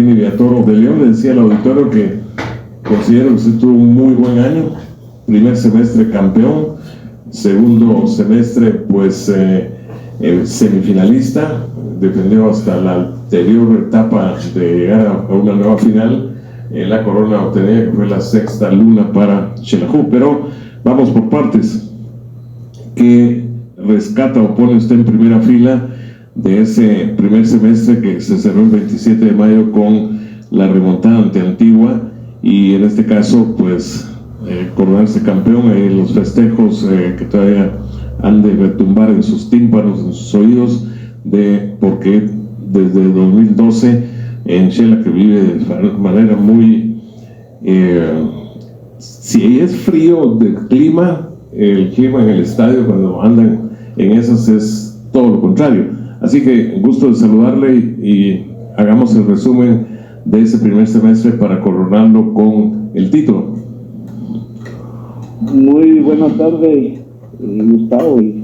Vini Villatoro de León. Le decía al auditorio que considero que usted tuvo un muy buen año. Primer semestre campeón, segundo semestre pues semifinalista, defendió hasta la anterior etapa de llegar a una nueva final, la corona obtenida, que fue la sexta luna para Xelajú. Pero vamos por partes. ¿Qué rescata o pone usted en primera fila de ese primer semestre que se cerró el 27 de mayo con la remontada ante Antigua, y en este caso pues coronarse campeón, los festejos que todavía han de retumbar en sus tímpanos, en sus oídos, porque desde 2012 en Xela, que vive de manera muy si es frío del clima, el clima en el estadio cuando andan en esas es todo lo contrario. Así que gusto de saludarle y hagamos el resumen de ese primer semestre para coronarlo con el título. Muy buena tarde, Gustavo, y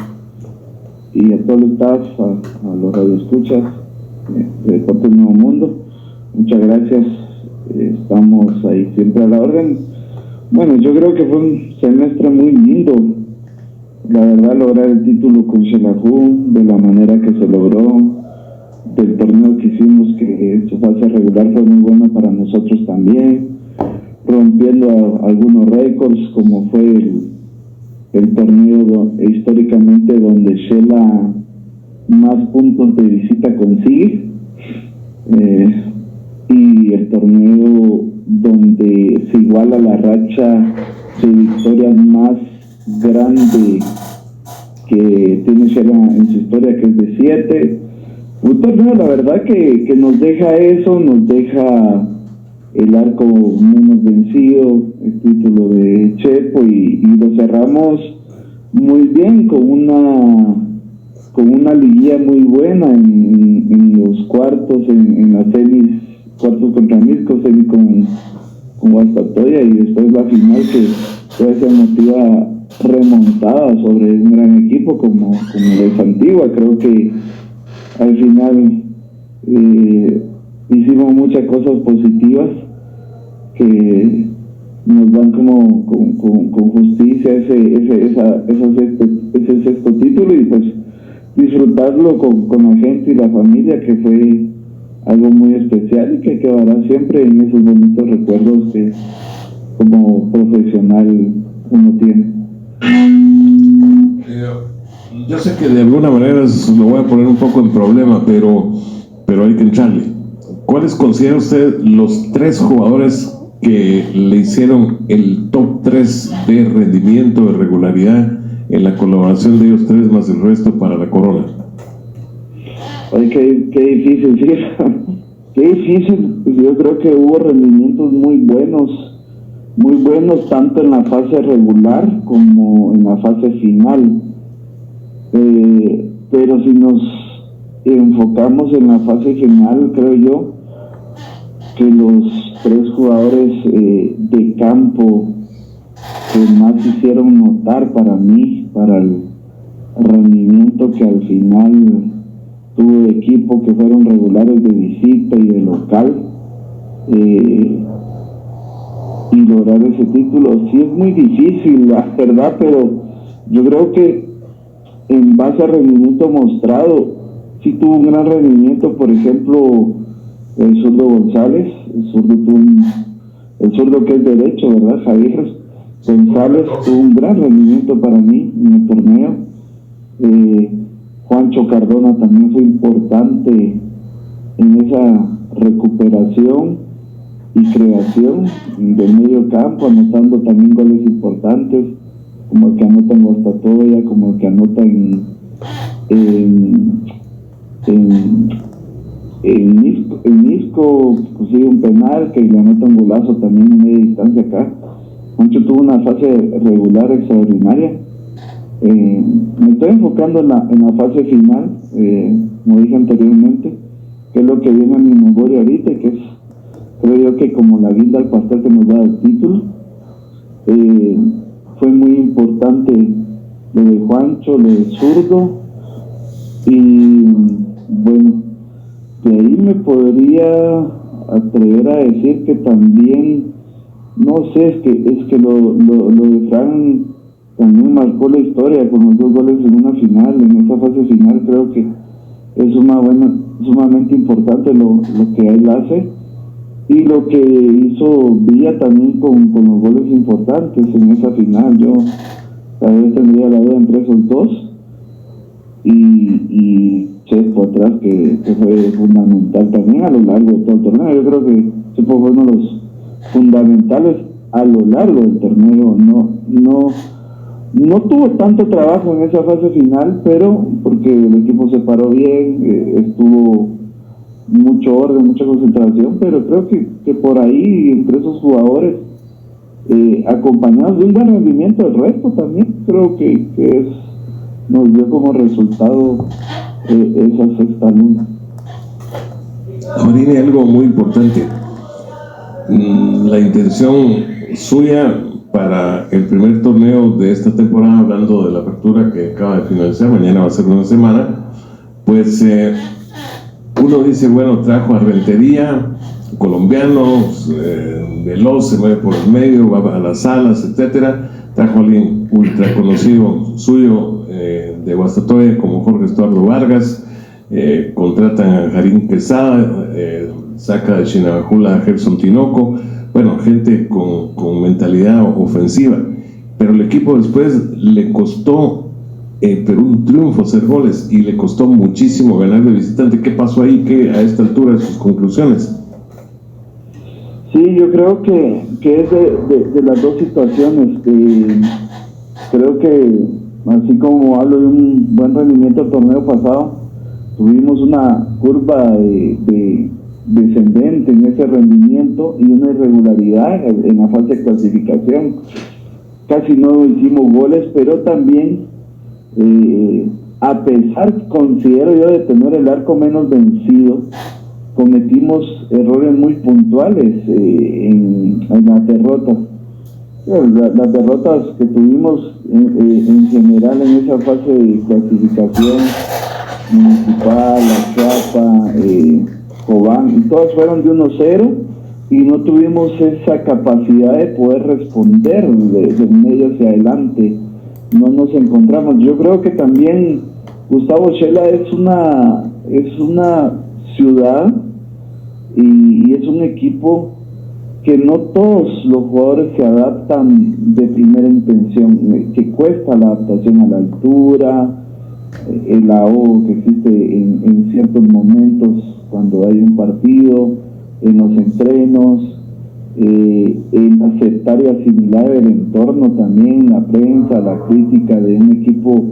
a todo el staff, a los radioescuchas de Deportes Nuevo Mundo. Muchas gracias, estamos ahí siempre a la orden. Bueno, yo creo que fue un semestre muy lindo, la verdad, lograr el título con Xelajú de la manera que se logró, del torneo que hicimos, que su fase regular fue muy buena para nosotros también, rompiendo algunos récords, como fue el torneo históricamente donde Xela más puntos de visita consigue, y el torneo donde se iguala la racha de victorias más grande que tiene Xela en su historia, que es de 7. Un torneo, la verdad, que nos deja eso, nos deja el arco menos vencido, el título de Chepo, y lo cerramos muy bien con una liguilla muy buena en los cuartos, en las semis, cuartos contra Misco, semi con Guastatoya, y después la final, que fue esa emotiva remontada sobre un gran equipo como el Antigua. Creo que al final hicimos muchas cosas positivas que nos dan con justicia ese sexto título, y pues disfrutarlo con la gente y la familia, que fue algo muy especial y que quedará siempre en esos bonitos recuerdos que como profesional uno tiene. Yo sé que de alguna manera lo voy a poner un poco en problema, pero hay que entrarle. ¿Cuáles considera usted los 3 jugadores que le hicieron el top 3 de rendimiento, de regularidad en la colaboración de ellos 3 más el resto para la corona? Ay, qué difícil, sí. Qué difícil. Yo creo que hubo rendimientos muy buenos tanto en la fase regular como en la fase final. Pero si nos enfocamos en la fase final, creo yo que los 3 jugadores de campo que más hicieron notar para mí, para el rendimiento que al final tuvo el equipo, que fueron regulares de visita y de local, y lograr ese título, sí es muy difícil, la verdad, pero yo creo que en base al rendimiento mostrado, sí tuvo un gran rendimiento. Por ejemplo, el zurdo González, el zurdo que es derecho, ¿verdad? Javier González tuvo un gran rendimiento para mí en el torneo. Juancho Cardona también fue importante en esa recuperación y creación del medio campo, anotando también goles importantes, como el que anota en Guastatoya, como el que anota en Misco, consigue un penal, que le anota un golazo también en media distancia acá. Juancho tuvo una fase regular extraordinaria. Me estoy enfocando en la fase final, como dije anteriormente, que es lo que viene a mi memoria ahorita, que es, creo yo, que como la guinda al pastel que nos da el título. Fue muy importante lo de Juancho, lo de zurdo, y bueno, de ahí me podría atrever a decir que también, no sé, es que lo de Fran también marcó la historia con los 2 goles en una final, en esa fase final. Creo que es sumamente importante lo que él hace, y lo que hizo Villa también con los goles importantes en esa final. Yo tal vez tendría la duda entre esos dos, y Chepo atrás, que fue fundamental también a lo largo de todo el torneo. Yo creo que Chepo fue uno de los fundamentales a lo largo del torneo. No tuvo tanto trabajo en esa fase final, pero porque el equipo se paró bien, estuvo mucho orden, mucha concentración, pero creo que por ahí, entre esos jugadores, acompañados de un buen rendimiento del resto también, creo que nos dio como resultado esa sexta luna. Marini, algo muy importante, la intención suya para el primer torneo de esta temporada, hablando de la apertura que acaba de finalizar, mañana va a ser una semana, pues uno dice, bueno, trajo a Rentería, colombianos, veloz, se mueve por el medio, va a las salas, etcétera. Trajo a alguien ultra conocido suyo de Guastatoya como Jorge Estuardo Vargas, contratan a Jarín Quesada, saca de Chinabajula a Gerson Tinoco, bueno, gente con mentalidad ofensiva, pero el equipo después le costó pero un triunfo hacer goles, y le costó muchísimo ganar de visitante. ¿Qué pasó ahí? ¿Qué a esta altura de sus conclusiones? Sí, yo creo que es de las dos situaciones. Creo que así como hablo de un buen rendimiento el torneo pasado, tuvimos una curva de descendente en ese rendimiento y una irregularidad en la fase de clasificación. Casi no hicimos goles, pero también a pesar, considero yo, de tener el arco menos vencido, cometimos errores muy puntuales en las derrotas. Las derrotas que tuvimos en general en esa fase de clasificación, Municipal, La Chapa, Cobán, y todas fueron de 1-0, y no tuvimos esa capacidad de poder responder de medio hacia adelante. No nos encontramos. Yo creo que también Gustavo Shela es una ciudad y es un equipo que no todos los jugadores se adaptan de primera intención, que cuesta la adaptación a la altura, el ahogo que existe en ciertos momentos cuando hay un partido, en los entrenos, en aceptar y asimilar el entorno también, la prensa, la crítica de un equipo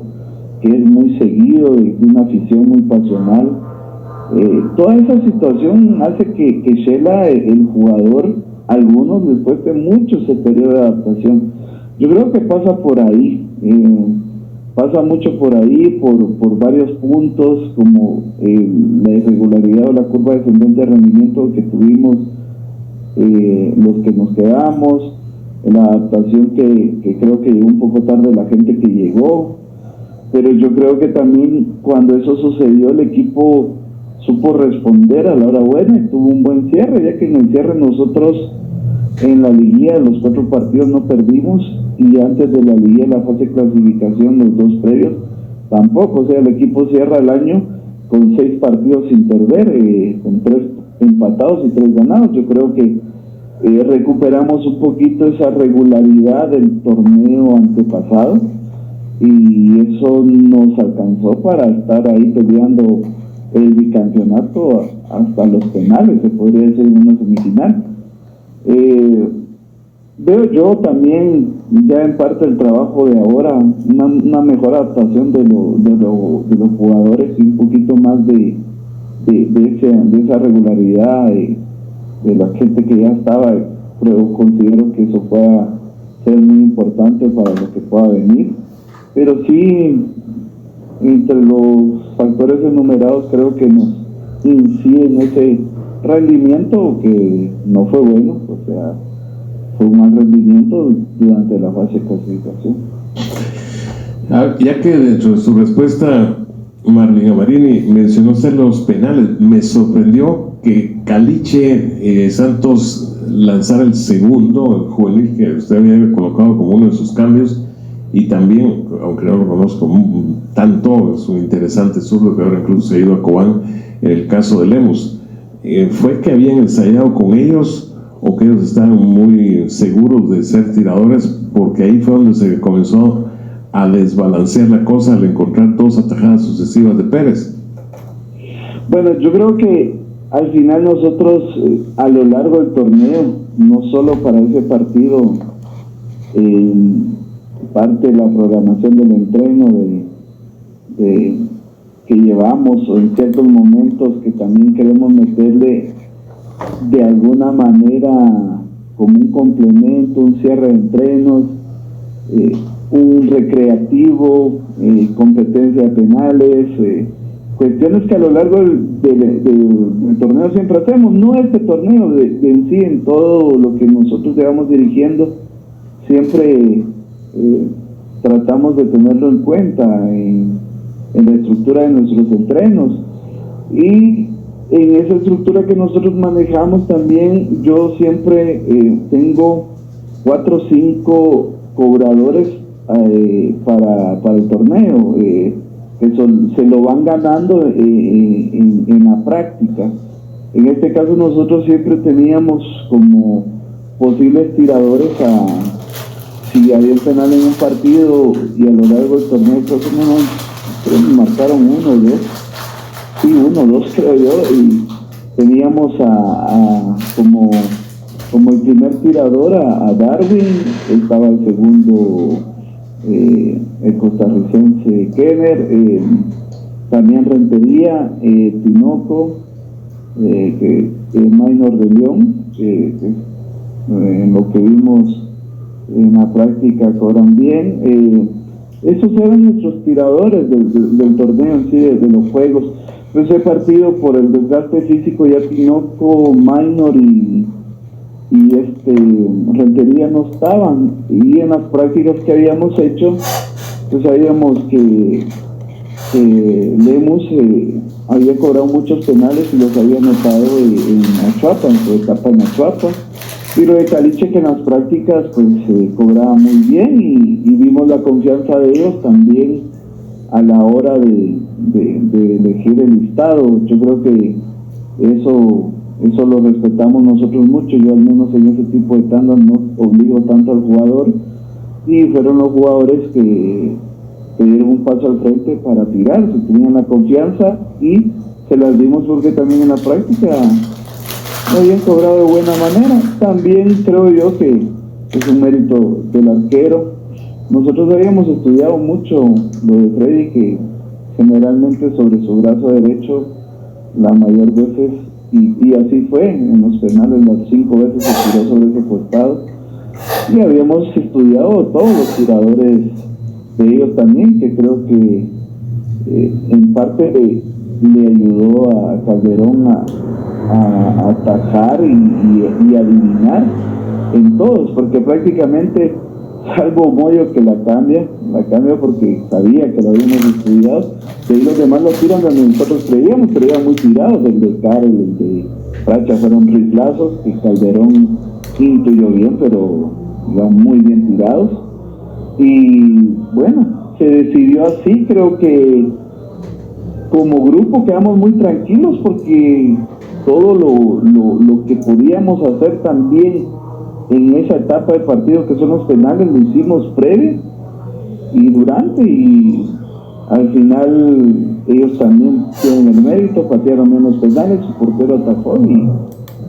que es muy seguido, de una afición muy pasional. Toda esa situación hace que Shela, el jugador, algunos les cueste mucho ese periodo de adaptación. Yo creo que pasa por ahí, pasa mucho por ahí, por varios puntos, como la irregularidad o la curva descendente de rendimiento que tuvimos los que nos quedamos, la adaptación que creo que llegó un poco tarde la gente que llegó, pero yo creo que también cuando eso sucedió el equipo supo responder a la hora buena y tuvo un buen cierre, ya que en el cierre nosotros en la liguilla los 4 partidos no perdimos, y antes de la liguilla, la fase de clasificación, los 2 previos tampoco. O sea, el equipo cierra el año con 6 partidos sin perder, con 3 empatados y 3 ganados. Yo creo que recuperamos un poquito esa regularidad del torneo antepasado, y eso nos alcanzó para estar ahí peleando el bicampeonato hasta los penales, se podría decir, en una semifinal. Veo yo también, ya en parte del trabajo de ahora, una mejor adaptación de los jugadores, y un poquito más de esa regularidad de la gente que ya estaba. Pero considero que eso pueda ser muy importante para lo que pueda venir. Pero sí, entre los factores enumerados, creo que nos incide en ese rendimiento que no fue bueno. O sea, fue un mal rendimiento durante la fase de clasificación. Ya que dentro de su respuesta, Marlene Marini mencionó usted los penales, me sorprendió que Caliche Santos lanzara el segundo juvenil que usted había colocado como uno de sus cambios, y también, aunque no lo conozco tanto, es un interesante zurdo que ahora incluso se ha ido a Cobán en el caso de Lemus. ¿Fue que habían ensayado con ellos o que ellos estaban muy seguros de ser tiradores? Porque ahí fue donde se comenzó a desbalancear la cosa al encontrar dos atajadas sucesivas de Pérez. Bueno, yo creo que al final nosotros a lo largo del torneo, no solo para ese partido, parte de la programación del entreno que llevamos, o en ciertos momentos que también queremos meterle de alguna manera como un complemento, un cierre de entrenos, un recreativo, competencia de penales, cuestiones que a lo largo del torneo siempre hacemos, no este torneo, de en sí, en todo lo que nosotros llevamos dirigiendo, siempre tratamos de tenerlo en cuenta en la estructura de nuestros entrenos. Y en esa estructura que nosotros manejamos también, yo siempre tengo 4 o 5 cobradores para el torneo, que se lo van ganando en la práctica. En este caso nosotros siempre teníamos como posibles tiradores si había un penal en un partido y a lo largo del torneo creo que me marcaron 1 o 2. Sí, 1 o 2 creo yo, y teníamos como el primer tirador a Darwin, estaba el segundo el costarricense Kenner, también Rentería, Tinoco, Minor de León, en lo que vimos en la práctica cobran bien. Esos eran nuestros tiradores del torneo en sí, de los juegos. Ese partido, por el desgaste físico, ya Tinoco, Minor y Rentería no estaban, y en las prácticas que habíamos hecho pues sabíamos que Lemus había cobrado muchos penales y los había notado en Achuapa, en su etapa en Achuapa, y lo de Caliche, que en las prácticas pues cobraba muy bien, y vimos la confianza de ellos también a la hora de elegir el listado. Yo creo que eso lo respetamos nosotros mucho. Yo al menos en ese tipo de tandas no obligo tanto al jugador, y fueron los jugadores que dieron un paso al frente para tirar, se tenían la confianza y se las dimos, porque también en la práctica no habían cobrado de buena manera. También creo yo que es un mérito del arquero. Nosotros habíamos estudiado mucho lo de Freddy, que generalmente sobre su brazo derecho la mayor veces, y así fue en los penales, las 5 veces se tiró sobre ese costado, y habíamos estudiado todos los tiradores de ellos también, que creo que en parte le ayudó a Calderón a atajar y adivinar en todos, porque prácticamente, salvo Moyo que la cambia porque sabía que lo habíamos estudiado, de ahí los demás lo tiran donde nosotros creíamos, pero iban muy tirados. El de Carol, el de Fracha fueron riflazos que Calderón intuyó bien, pero iban muy bien tirados. Y bueno, se decidió así. Creo que como grupo quedamos muy tranquilos, porque todo lo que podíamos hacer también en esa etapa de partido, que son los penales, lo hicimos previo y durante, y al final ellos también tienen el mérito, patearon menos penales, su portero atajó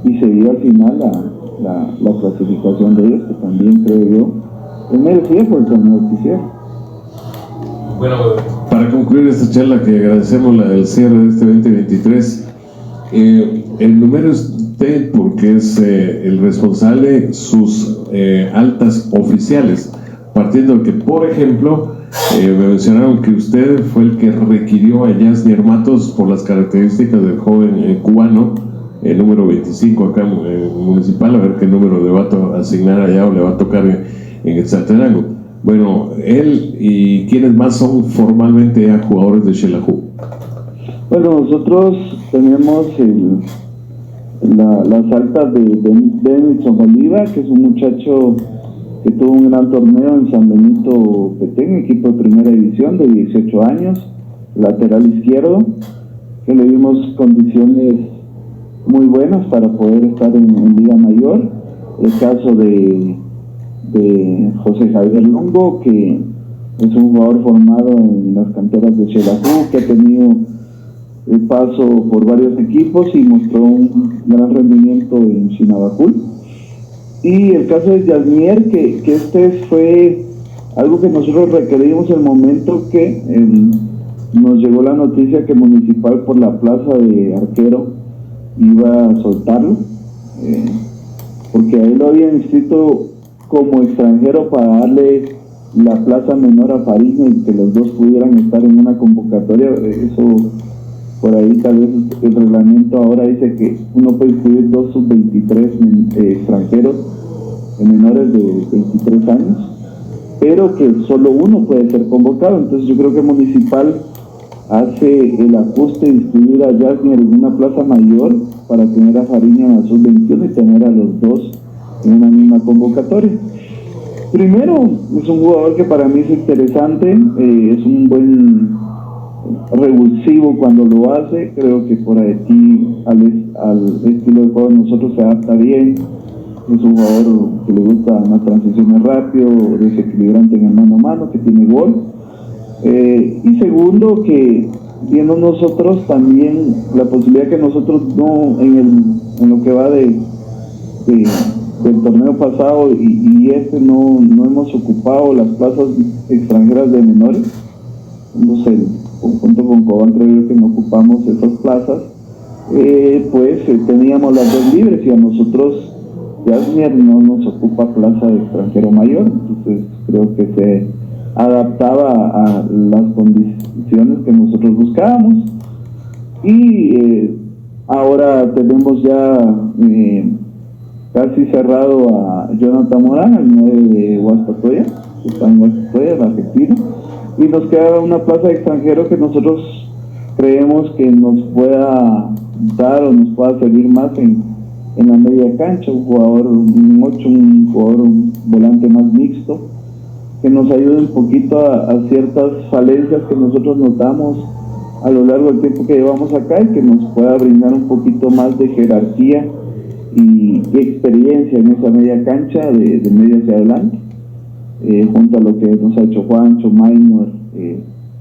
y se dio al final la clasificación de ellos, que también creo yo es merecida por el torneo que hicieron. Bueno, para concluir esta charla, que agradecemos el cierre de este 2023, el número es usted, porque es el responsable, sus altas oficiales, partiendo de que, por ejemplo, me mencionaron que usted fue el que requirió a Yasnier Matos por las características del joven cubano, el número 25 acá en Municipal, a ver qué número le va a asignar allá o le va a tocar en Quetzaltenango. Bueno, él y quienes más son formalmente ya jugadores de Xelajú. Bueno, nosotros tenemos las altas de Denison Oliva, que es un muchacho que tuvo un gran torneo en San Benito Petén, equipo de primera división de 18 años, lateral izquierdo, que le dimos condiciones muy buenas para poder estar en Liga Mayor. El caso de José Javier Longo, que es un jugador formado en las canteras de Xelajú, que ha tenido el paso por varios equipos y mostró un gran rendimiento en Chinabajul. Y el caso de Yasmier, que este fue algo que nosotros requerimos en el momento que nos llegó la noticia que Municipal por la plaza de arquero iba a soltarlo, porque a él lo habían inscrito como extranjero para darle la plaza menor a Fariña y que los dos pudieran estar en una convocatoria. Eso por ahí tal vez el reglamento ahora dice que uno puede inscribir 2 sub-23 extranjeros menores de 23 años, pero que solo uno puede ser convocado. Entonces yo creo que Municipal hace el ajuste de inscribir a Yasmier en una plaza mayor para tener a Fariña en la sub-21 y tener a los dos en una misma convocatoria. Primero, es un jugador que para mí es interesante, es un buen revulsivo cuando lo hace. Creo que por aquí al estilo de juego de nosotros se adapta bien. Es un jugador que le gusta unas transiciones rápido, desequilibrante en el mano a mano, que tiene gol. Y segundo, que viendo nosotros también la posibilidad que nosotros no en lo que va del torneo pasado y no hemos ocupado las plazas extranjeras de menores. Entonces, junto con Cobán creo yo que no ocupamos esas plazas, teníamos las dos libres y a nosotros Yasmier no nos ocupa plaza de extranjero mayor, entonces creo que se adaptaba a las condiciones que nosotros buscábamos. Y ahora tenemos ya casi cerrado a Jonathan Morán, el 9 de Guastatoya, que está en Guastatoya, en Argentina, y nos queda una plaza de extranjero que nosotros creemos que nos pueda dar o nos pueda servir más en la media cancha, un jugador un 8, un volante más mixto, que nos ayude un poquito a ciertas falencias que nosotros notamos a lo largo del tiempo que llevamos acá, y que nos pueda brindar un poquito más de jerarquía y experiencia en esa media cancha de medio hacia adelante, junto a lo que nos ha hecho Juancho, Maynor,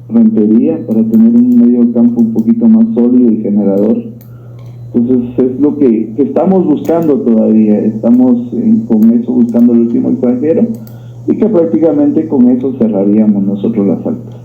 Rentería, para tener un medio campo un poquito más sólido y generador. Entonces es lo que estamos buscando todavía, estamos con eso buscando el último extranjero, y que prácticamente con eso cerraríamos nosotros las altas.